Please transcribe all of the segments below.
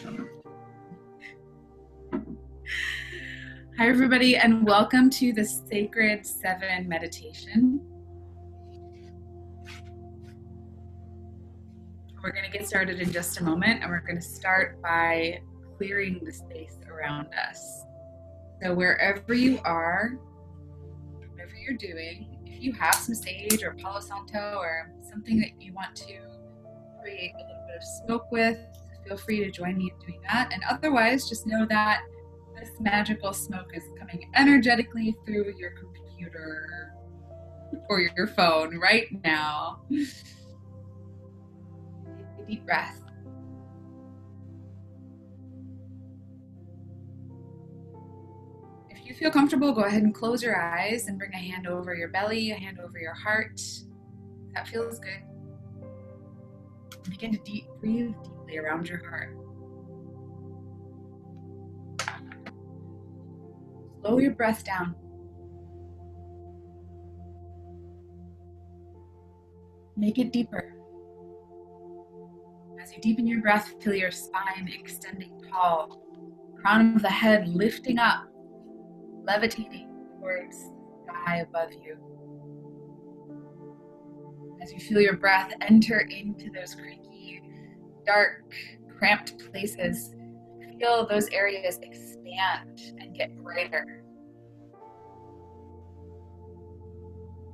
Hi, everybody, and welcome to the Sacred 7 meditation. We're going to get started in just a moment, and we're going to start by clearing the space around us. So wherever you are, whatever you're doing, if you have some sage or Palo Santo or something that you want to create a little bit of smoke with, feel free to join me in doing that. And otherwise, just know that this magical smoke is coming energetically through your computer or your phone right now. Take a deep breath. If you feel comfortable, go ahead and close your eyes and bring a hand over your belly, a hand over your heart. That feels good. Begin to breathe deeply around your heart. Slow your breath down. Make it deeper. As you deepen your breath, feel your spine extending tall, crown of the head lifting up, levitating towards the sky above you. As you feel your breath enter into those creaky, dark, cramped places, feel those areas expand and get brighter.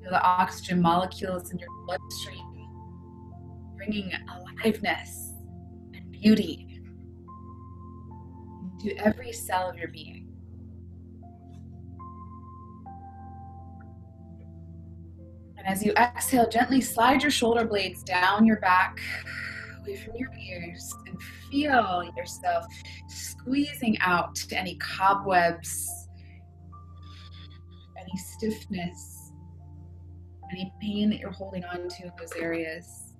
Feel the oxygen molecules in your bloodstream bringing aliveness and beauty into every cell of your being. And as you exhale, gently slide your shoulder blades down your back, away from your ears, and feel yourself squeezing out any cobwebs, any stiffness, any pain that you're holding on to in those areas.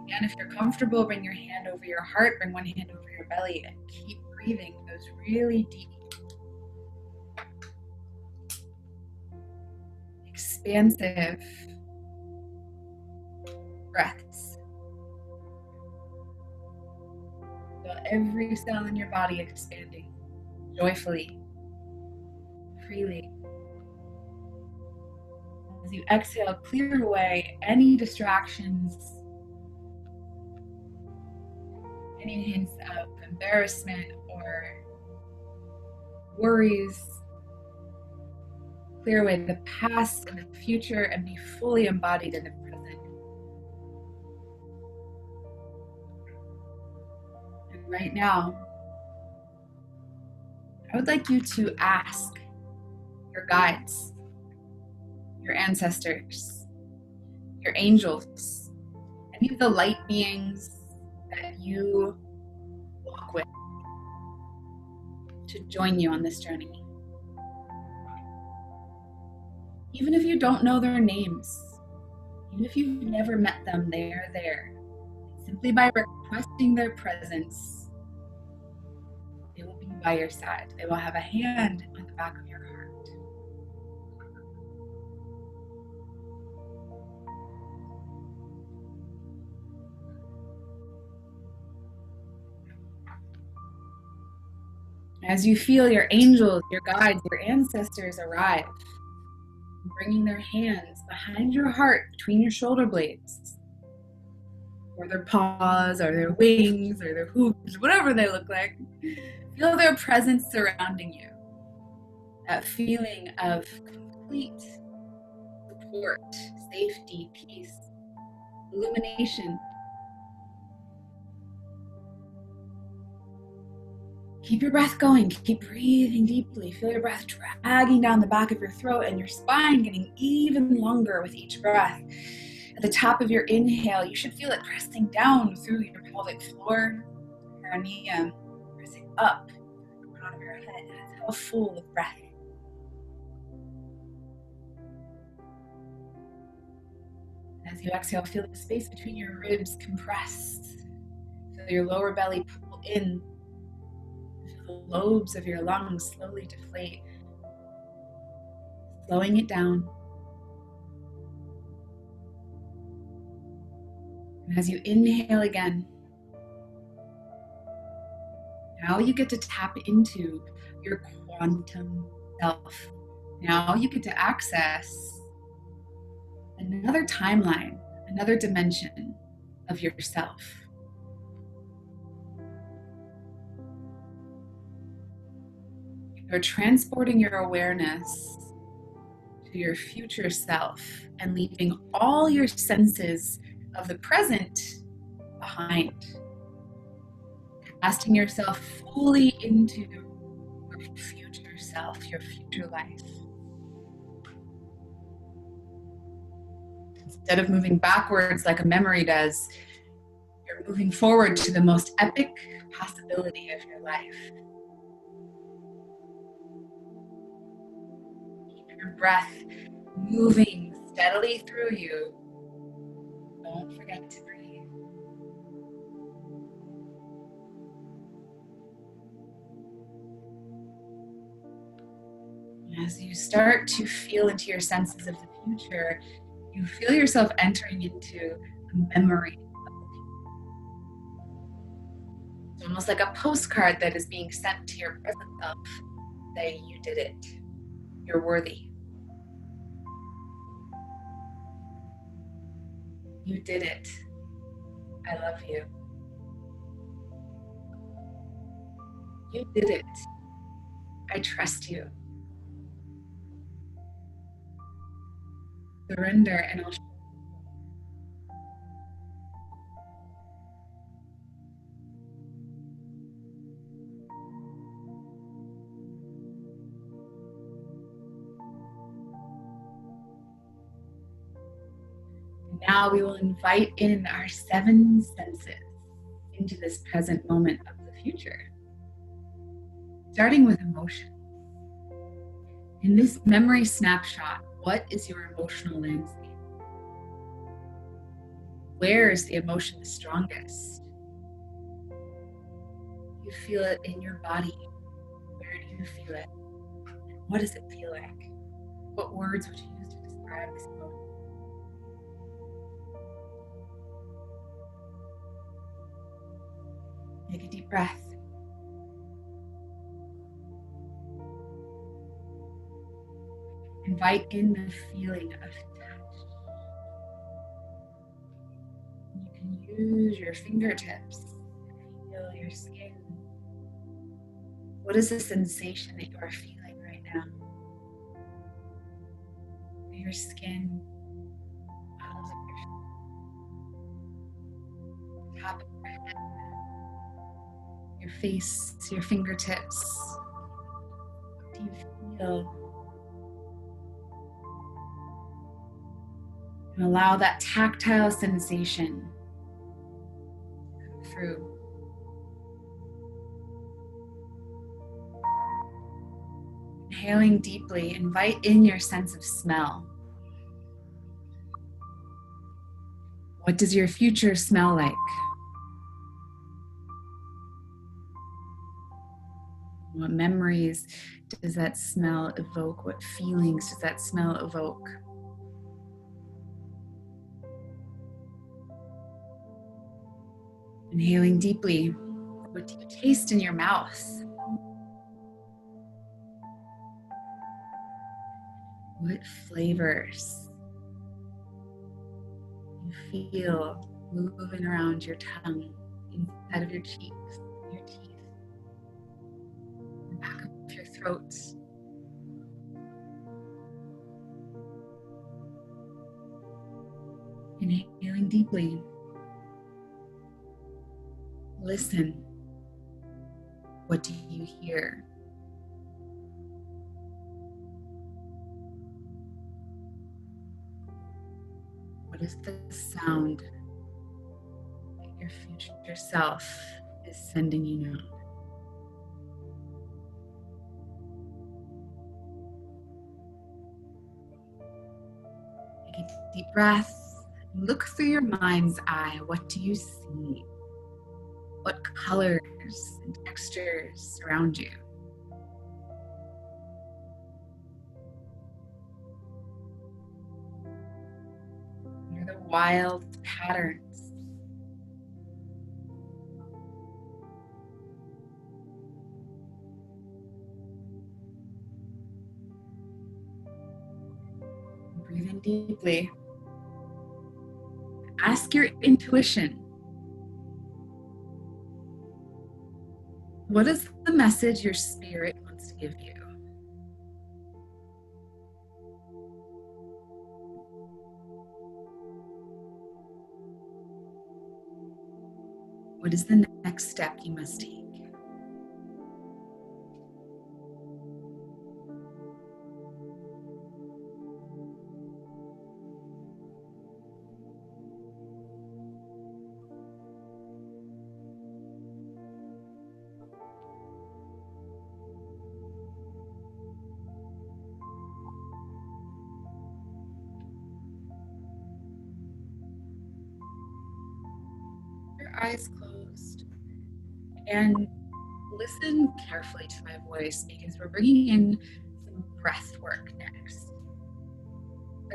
Again, if you're comfortable, bring your hand over your heart, bring one hand over your belly, and keep breathing those really deep, expansive breaths. Feel every cell in your body expanding joyfully, freely. As you exhale, clear away any distractions, any hints of embarrassment or worries. Clear away the past and the future and be fully embodied in the present. And right now, I would like you to ask your guides, your ancestors, your angels, any of the light beings that you walk with to join you on this journey. Even if you don't know their names, even if you've never met them, they are there. Simply by requesting their presence, they will be by your side. They will have a hand on the back of your heart. As you feel your angels, your guides, your ancestors arrive, bringing their hands behind your heart, between your shoulder blades, or their paws, or their wings, or their hooves, whatever they look like, feel their presence surrounding you. That feeling of complete support, safety, peace, illumination. Keep your breath going. Keep breathing deeply. Feel your breath dragging down the back of your throat and your spine getting even longer with each breath. At the top of your inhale, you should feel it pressing down through your pelvic floor, perineum, pressing up the crown of your head. Exhale full of breath. As you exhale, feel the space between your ribs compress. Feel your lower belly pull in. Feel the lobes of your lungs slowly deflate. Slowing it down. And as you inhale again, now you get to tap into your quantum self. Now you get to access another timeline, another dimension of yourself. You're transporting your awareness to your future self and leaving all your senses of the present behind. Casting yourself fully into your future self, your future life. Instead of moving backwards like a memory does, you're moving forward to the most epic possibility of your life. Keep your breath moving steadily through you. Don't forget to breathe. As you start to feel into your senses of the future, you feel yourself entering into a memory. It's almost like a postcard that is being sent to your present self. Say, you did it. You're worthy. You did it. I love you. You did it. I trust you. Surrender and I'll show you. Now we will invite in our 7 senses into this present moment of the future. Starting with emotion. In this memory snapshot, what is your emotional landscape? Where is the emotion the strongest? You feel it in your body. Where do you feel it? What does it feel like? What words would you use to describe this emotion? Take a deep breath. Invite in the feeling of touch. You can use your fingertips to feel your skin. What is the sensation that you are feeling right now? Your skin, bottoms of your top of your head, your face, your fingertips. What do you feel? And allow that tactile sensation to come through. Inhaling deeply, invite in your sense of smell. What does your future smell like? What memories does that smell evoke? What feelings does that smell evoke? Inhaling deeply. What do you taste in your mouth? What flavors you feel moving around your tongue, inside of your cheeks, your teeth, the back of your throat? Inhaling deeply. Listen. What do you hear? What is the sound that your future self is sending you now? Take a deep breath. Look through your mind's eye. What do you see? What colors and textures surround you? What are the wild patterns Breathe in deeply. Ask your intuition. What is the message your spirit wants to give you? What is the next step you must take? Your eyes closed, and listen carefully to my voice because we're bringing in some breath work next.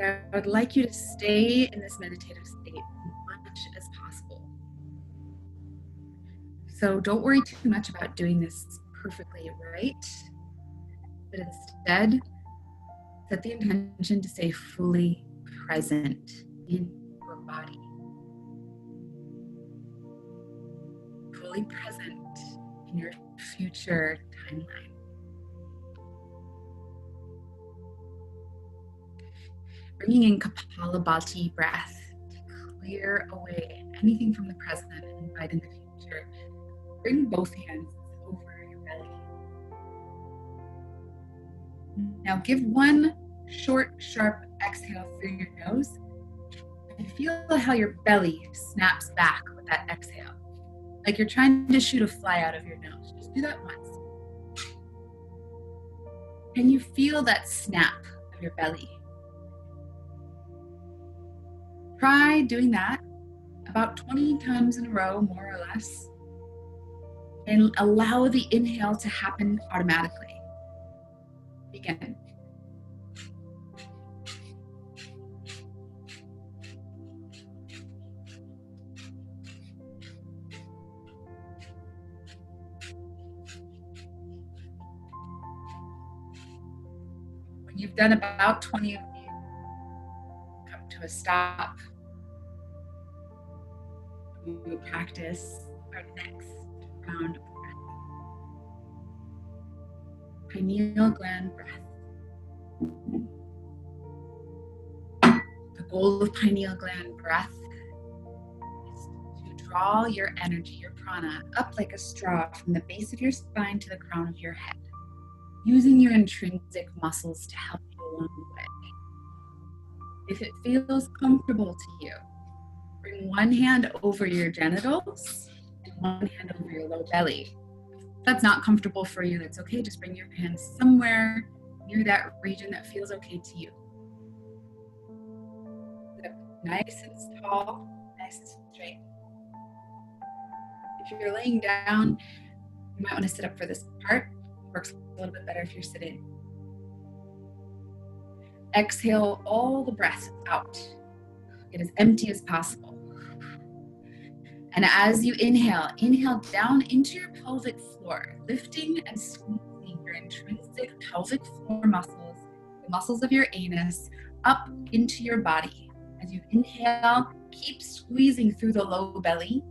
I would like you to stay in this meditative state as much as possible. So don't worry too much about doing this perfectly right, but instead set the intention to stay fully present in your body. Fully present in your future timeline. Bringing in Kapalabhati breath to clear away anything from the present and invite in the future. Bring both hands over your belly. Now give one short, sharp exhale through your nose. And feel how your belly snaps back with that exhale. Like you're trying to shoot a fly out of your nose. Just do that once. Can you feel that snap of your belly? Try doing that about 20 times in a row, more or less, and allow the inhale to happen automatically. Begin. When you've done about 20 of these, come to a stop. We will practice our next round of breath. Pineal gland breath. The goal of pineal gland breath is to draw your energy, your prana, up like a straw from the base of your spine to the crown of your head, using your intrinsic muscles to help you along the way. If it feels comfortable to you, bring one hand over your genitals and one hand over your low belly. If that's not comfortable for you, that's okay. Just bring your hands somewhere near that region that feels okay to you. Sit up nice and tall, nice and straight. If you're laying down, you might want to sit up for this part. It works a little bit better if you're sitting. Exhale all the breath out. Get as empty as possible. And as you inhale, inhale down into your pelvic floor, lifting and squeezing your intrinsic pelvic floor muscles, the muscles of your anus, up into your body. As you inhale, keep squeezing through the low belly.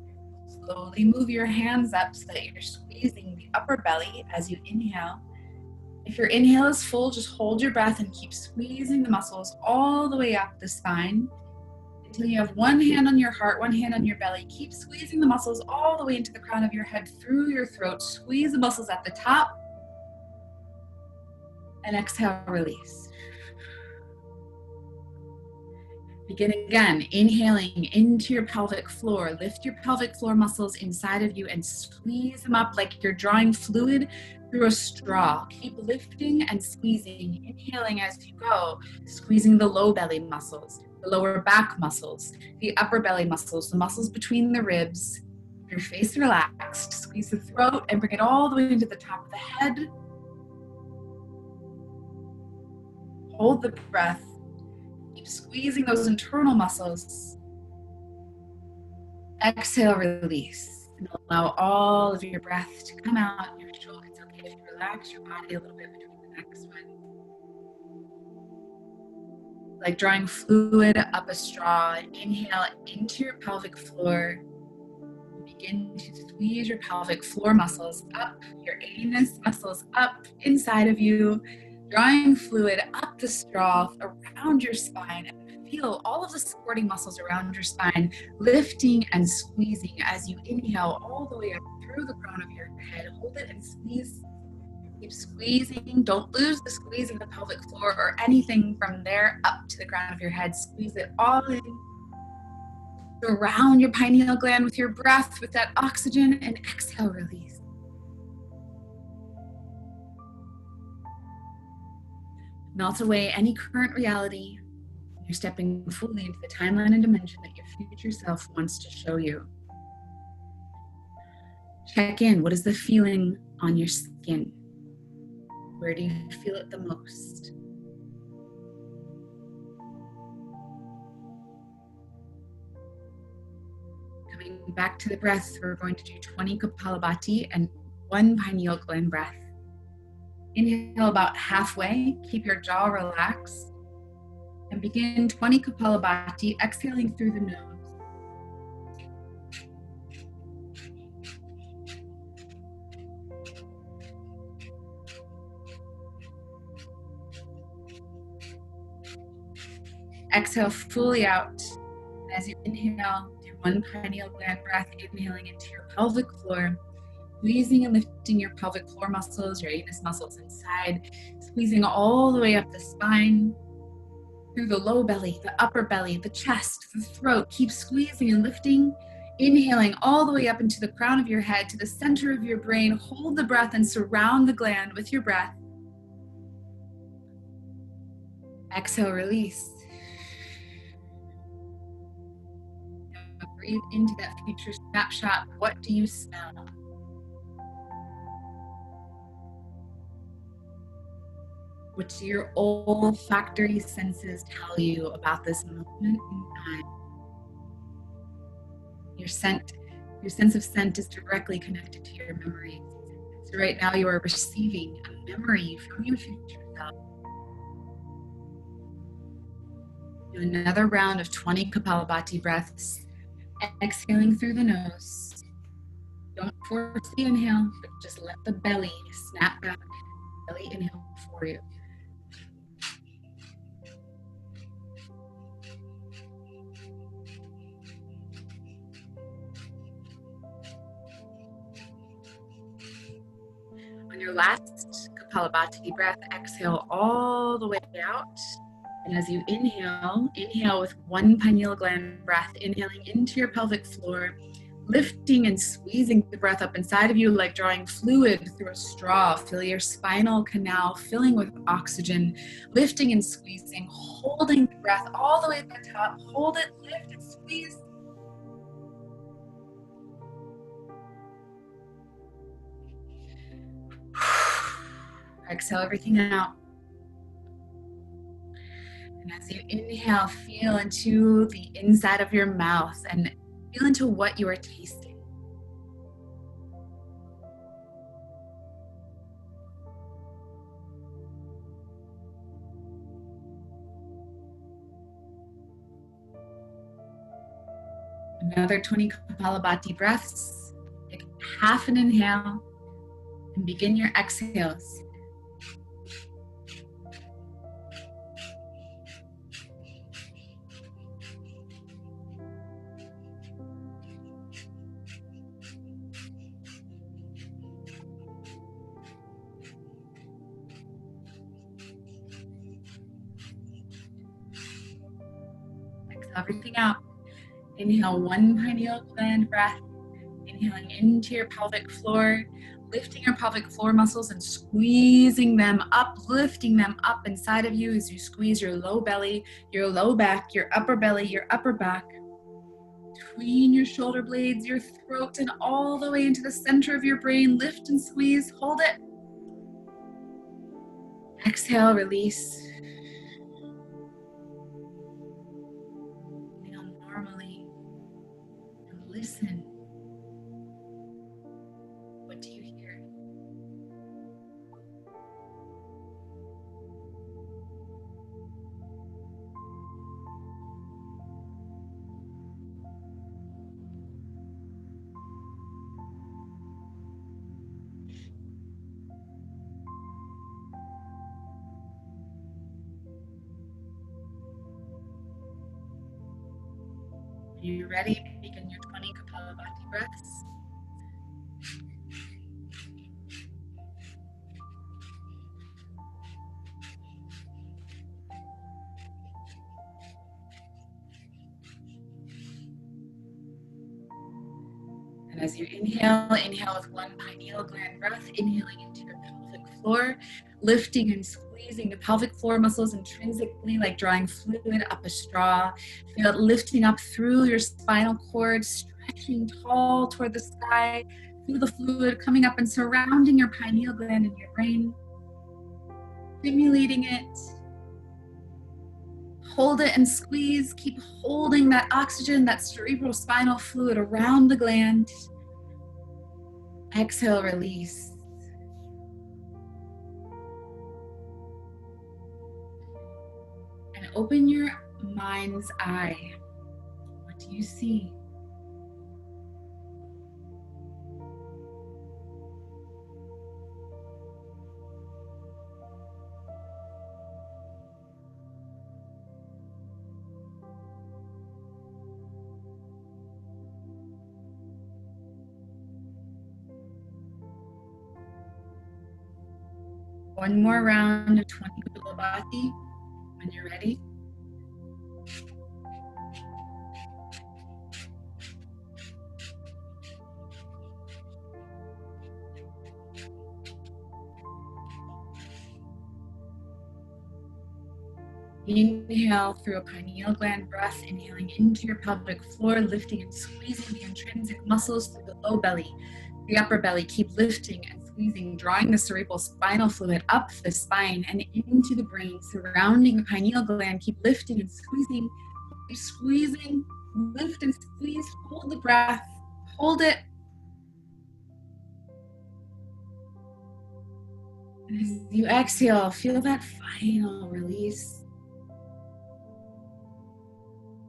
Slowly move your hands up so that you're squeezing the upper belly as you inhale. If your inhale is full, just hold your breath and keep squeezing the muscles all the way up the spine until you have one hand on your heart, one hand on your belly. Keep squeezing the muscles all the way into the crown of your head, through your throat. Squeeze the muscles at the top. And exhale, release. Begin again, inhaling into your pelvic floor. Lift your pelvic floor muscles inside of you and squeeze them up like you're drawing fluid through a straw. Keep lifting and squeezing, inhaling as you go, squeezing the low belly muscles, the lower back muscles, the upper belly muscles, the muscles between the ribs. Your face relaxed. Squeeze the throat and bring it all the way into the top of the head. Hold the breath. Keep squeezing those internal muscles. Exhale, release. And allow all of your breath to come out your shoulder. It's okay if you relax your body a little bit between the next one. like drawing fluid up a straw. Inhale into your pelvic floor. Begin to squeeze your pelvic floor muscles up, your anus muscles up inside of you, drawing fluid up the straw around your spine. Feel all of the supporting muscles around your spine lifting and squeezing as you inhale all the way up through the crown of your head. Hold it and squeeze. Keep squeezing. Don't lose the squeeze of the pelvic floor or anything from there up to the crown of your head. Squeeze it all in. Surround your pineal gland with your breath, with that oxygen, and exhale, release. Melt away any current reality. You're stepping fully into the timeline and dimension that your future self wants to show you. Check in. What is the feeling on your skin? Where do you feel it the most? Coming back to the breath, we're going to do 20 Kapalabhati and 1 pineal gland breath. Inhale about halfway, keep your jaw relaxed, and begin 20 Kapalabhati, exhaling through the nose. Exhale fully out. As you inhale, do 1 pineal gland breath, inhaling into your pelvic floor, squeezing and lifting your pelvic floor muscles, your anus muscles inside, squeezing all the way up the spine, through the low belly, the upper belly, the chest, the throat. Keep squeezing and lifting, inhaling all the way up into the crown of your head, to the center of your brain. Hold the breath and surround the gland with your breath. Exhale, release. Now breathe into that future snapshot. What do you smell? What do your olfactory senses tell you about this moment in time? Your sense of scent is directly connected to your memories. So right now you are receiving a memory from your future self. Do another round of 20 Kapalabhati breaths, exhaling through the nose. Don't force the inhale, but just let the belly snap back. Belly inhale for you. On your last Kapalabhati breath, exhale all the way out. And as you inhale, inhale with 1 pineal gland breath, inhaling into your pelvic floor, lifting and squeezing the breath up inside of you like drawing fluid through a straw. Feel your spinal canal filling with oxygen, lifting and squeezing, holding the breath all the way to the top. Hold it, lift and squeeze. Exhale everything out. And as you inhale, feel into the inside of your mouth and feel into what you are tasting. Another 20 Kapalabhati breaths. Take half an inhale and begin your exhales. Exhale everything out. Inhale 1 pineal gland breath, inhaling into your pelvic floor, lifting your pelvic floor muscles and squeezing them up, lifting them up inside of you as you squeeze your low belly, your low back, your upper belly, your upper back, between your shoulder blades, your throat, and all the way into the center of your brain. Lift and squeeze, hold it. Exhale, release. Inhale normally and listen. What do you hear? When you're ready, begin your 20 Kapalabhati breaths. And as you inhale with one pineal gland breath, inhaling into your pelvic floor, lifting and squeezing the pelvic floor muscles intrinsically, like drawing fluid up a straw. Feel it lifting up through your spinal cord, stretching tall toward the sky. Feel the fluid coming up and surrounding your pineal gland and your brain, stimulating it. Hold it and squeeze. Keep holding that oxygen, that cerebral spinal fluid around the gland. Exhale, release. And open your mind's eye. What do you see? One more round of 20 Kapalabhati when you're ready. Inhale through a pineal gland breath, inhaling into your pelvic floor, lifting and squeezing the intrinsic muscles through the low belly, the upper belly. Keep lifting and squeezing, drawing the cerebral spinal fluid up the spine and into the brain, surrounding the pineal gland. Keep lifting and squeezing, lift and squeeze, hold the breath, hold it. And as you exhale, feel that final release.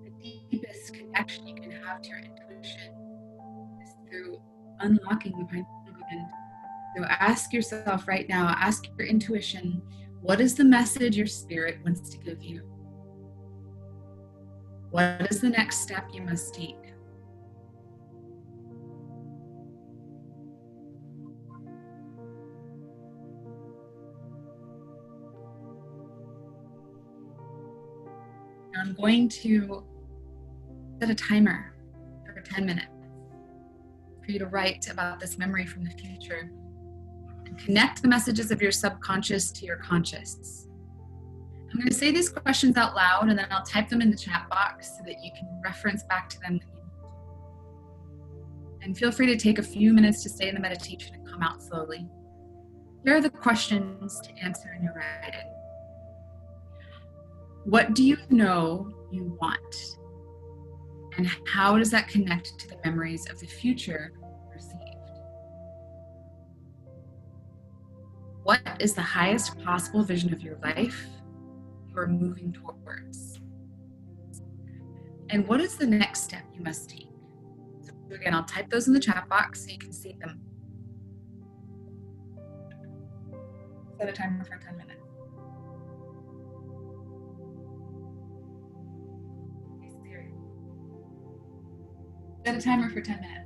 The deepest connection you can have to your intuition is through unlocking the pineal gland. So ask yourself right now, ask your intuition, what is the message your spirit wants to give you? What is the next step you must take? Now I'm going to set a timer for 10 minutes for you to write about this memory from the future and connect the messages of your subconscious to your conscious. I'm going to say these questions out loud and then I'll type them in the chat box so that you can reference back to them. And feel free to take a few minutes to stay in the meditation and come out slowly. Here are the questions to answer in your writing. What do you know you want? And how does that connect to the memories of the future you received? What is the highest possible vision of your life you are moving towards? And what is the next step you must take? So again, I'll type those in the chat box so you can see them. Set a timer for 10 minutes. Set a timer for 10 minutes.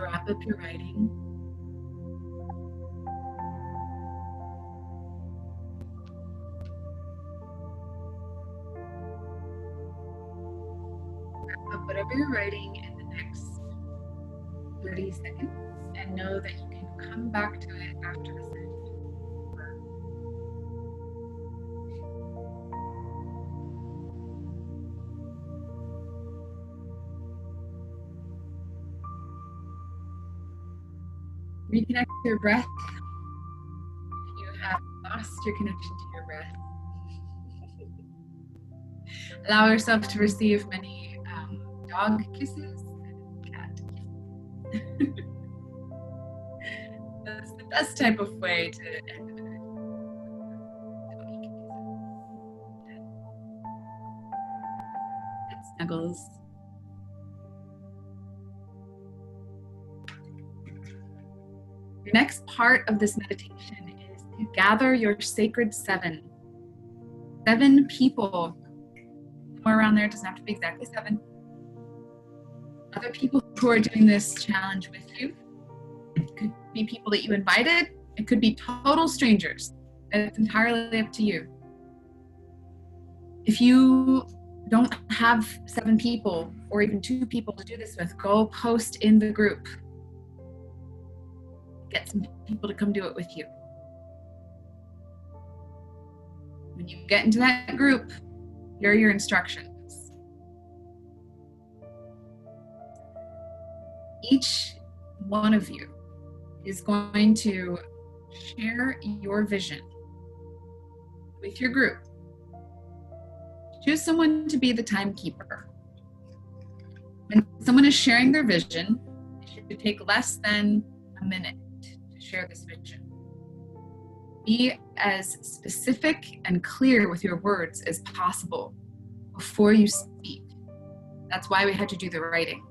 wrap up your writing. Wrap up whatever you're writing in the next 30 seconds and know that you can come back to it after the session. Reconnect to your breath. If you have lost your connection to your breath, allow yourself to receive many dog kisses and cat kisses. That's the best type of way to end the minute. Pet snuggles. The next part of this meditation is to gather your sacred seven. 7 people. Somewhere around there, it doesn't have to be exactly 7. Other people who are doing this challenge with you. It could be people that you invited. It could be total strangers. It's entirely up to you. If you don't have 7 people or even 2 people to do this with, go post in the group. Get some people to come do it with you. When you get into that group, here are your instructions. Each one of you is going to share your vision with your group. Choose someone to be the timekeeper. When someone is sharing their vision, it should take less than a minute to share this vision. Be as specific and clear with your words as possible before you speak. That's why we had to do the writing.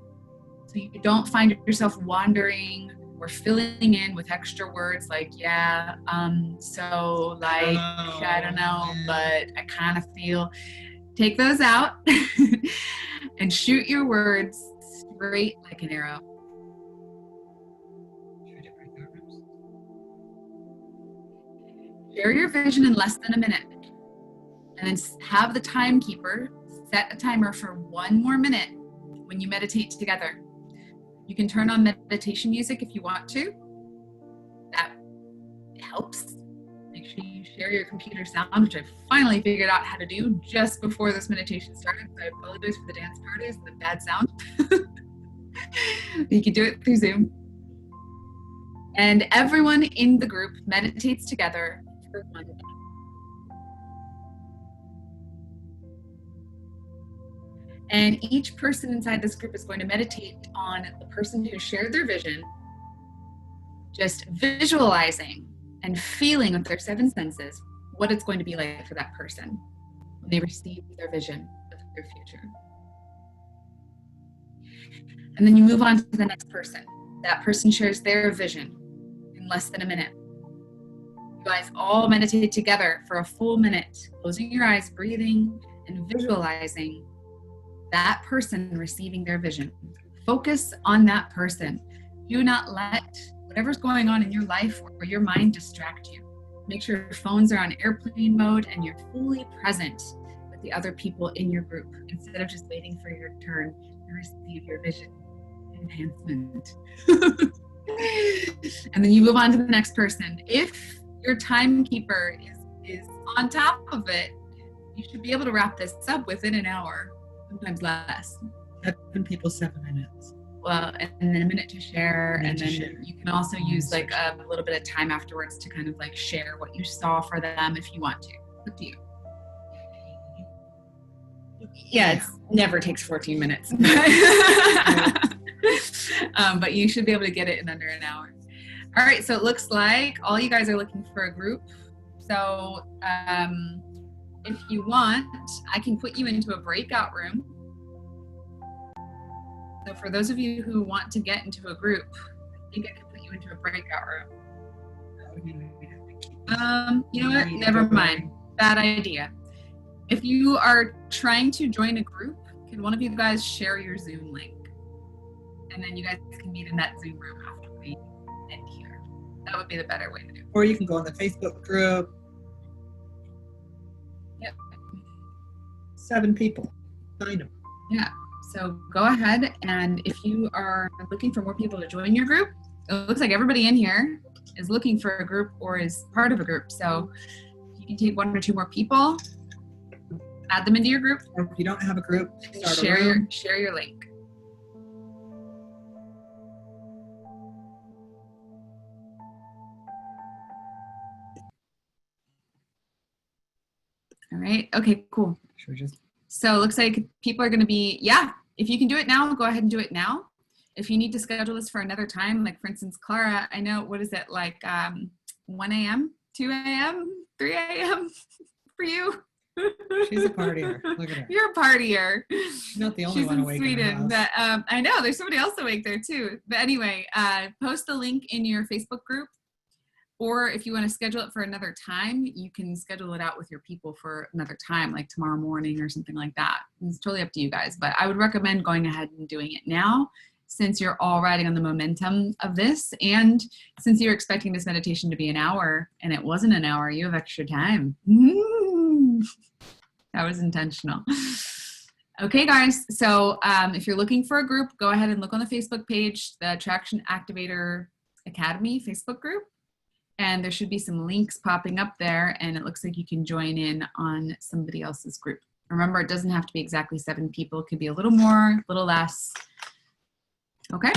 So you don't find yourself wandering or filling in with extra words like, so, like, I don't know, but I kind of feel. Take those out and shoot your words straight like an arrow. Share your vision in less than a minute, and then have the timekeeper set a timer for 1 more minute when you meditate together. You can turn on meditation music if you want to. That helps. Make sure you share your computer sound, which I finally figured out how to do just before this meditation started. So I apologize for the dance parties and the bad sound. You can do it through Zoom. And everyone in the group meditates together for 1 day. And each person inside this group is going to meditate on the person who shared their vision, just visualizing and feeling with their 7 senses what it's going to be like for that person when they receive their vision of their future. And then you move on to the next person. That person shares their vision in less than a minute. You guys all meditate together for a full minute, closing your eyes, breathing, and visualizing that person receiving their vision. Focus on that person. Do not let whatever's going on in your life or your mind distract you. Make sure your phones are on airplane mode and you're fully present with the other people in your group instead of just waiting for your turn to receive your vision enhancement. And then you move on to the next person. If your timekeeper is on top of it, you should be able to wrap this up within an hour. Sometimes less. 7 people, 7 minutes. Well, and then a minute to share, and then you can also use like a little bit of time afterwards to kind of like share what you saw for them if you want to. Up to you. Yeah, it never takes 14 minutes. But you should be able to get it in under an hour. All right, so it looks like all you guys are looking for a group. So if you want, I can put you into a breakout room. So for those of you who want to get into a group, I think I can put you into a breakout room. You know what? Never mind. Bad idea. If you are trying to join a group, can one of you guys share your Zoom link? and then you guys can meet in that Zoom room after we end here. That would be the better way to do it. Or you can go on the Facebook group. Yep. 7 people. Find them. Yeah. So go ahead, and if you are looking for more people to join your group, it looks like everybody in here is looking for a group or is part of a group. So you can take 1 or 2 more people, add them into your group. Or if you don't have a group, start share a room. share your link. All right. Okay, cool. Should we just... So it looks like people are going to be, yeah, if you can do it now, go ahead and do it now. If you need to schedule this for another time, like for instance, Clara, I know, what is it, like 1 a.m., 2 a.m., 3 a.m. for you? She's a partier. Look at her. You're a partier. She's not the only She's one in awake Sweden, in her house. but I know there's somebody else awake there too. But anyway, post the link in your Facebook group, or if you want to schedule it for another time, you can schedule it out with your people for another time, like tomorrow morning or something like that. It's totally up to you guys, but I would recommend going ahead and doing it now, since you're all riding on the momentum of this, and since you're expecting this meditation to be an hour and it wasn't an hour, you have extra time. That was intentional. Okay, guys, so if you're looking for a group, go ahead and look on the Facebook page, the Attraction Activator Academy Facebook group, and there should be some links popping up there, and it looks like you can join in on somebody else's group. Remember, it doesn't have to be exactly 7 people. It could be a little more, a little less. Okay.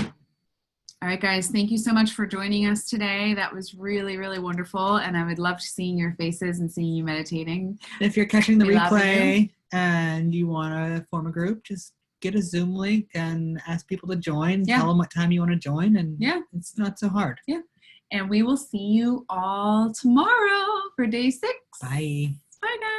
All right, guys, thank you so much for joining us today. That was really, really wonderful, and I would love seeing your faces and seeing you meditating. If you're catching the We love you. replay and you want to form a group, just get a Zoom link and ask people to join. Yeah. Tell them what time you want to join, and Yeah. it's not so hard. Yeah. And we will see you all tomorrow for day 6. Bye. Bye, guys.